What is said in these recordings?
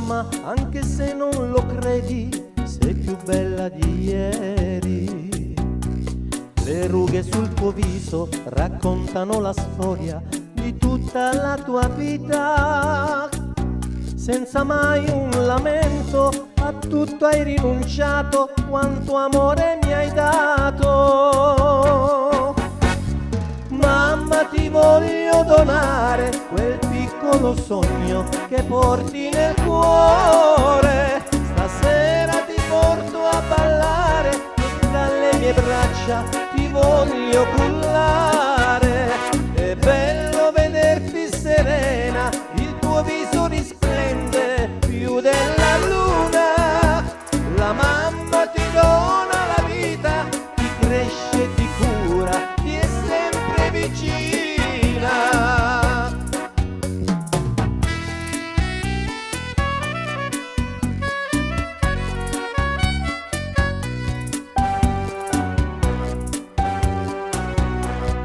mamma, anche se non lo credi, sei più bella di ieri. Le rughe sul tuo viso raccontano la storia di tutta la tua vita. Senza mai un lamento, a tutto hai rinunciato, quanto amore mi hai dato. Mamma, ti voglio donare quel piccolo sogno che porti nel cuore. Stasera ti porto a ballare e dalle mie braccia ti voglio cullare. È bello vederti serena, il tuo viso risplende più della luna. La mamma ti dona la vita, ti cresce e ti cura, ti è sempre vicina.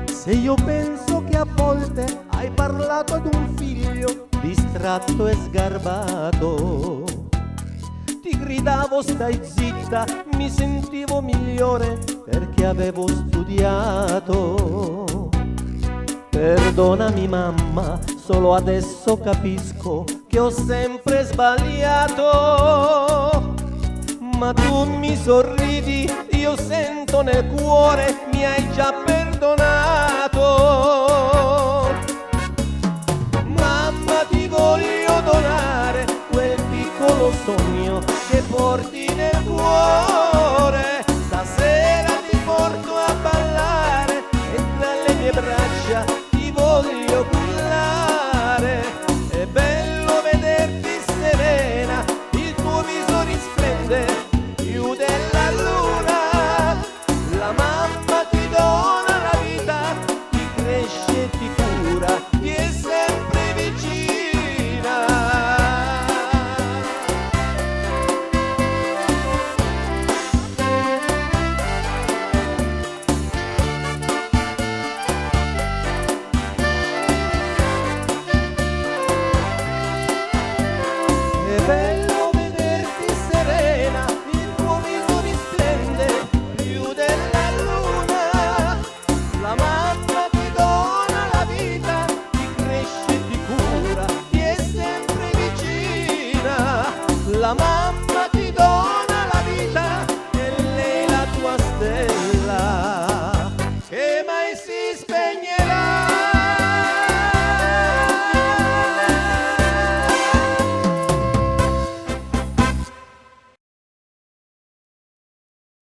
Se io penso che a volte hai parlato ad un figlio distratto e sgarbato, ti gridavo stai zitta, mi sentivo migliore perché avevo studiato. Perdonami mamma, solo adesso capisco che ho sempre sbagliato. Ma tu mi sorridi, io sento nel cuore, mi hai già perdonato. Mamma, ti voglio donare quel piccolo sogno che porti nel cuore. Stasera ti porto a ballare e dalle mie braccia ti voglio cullare. È bello vederti serena, il tuo viso risplende più della luna. La mamma ti dona la vita, ti cresce e ti cura, ti è sempre vicina. È bello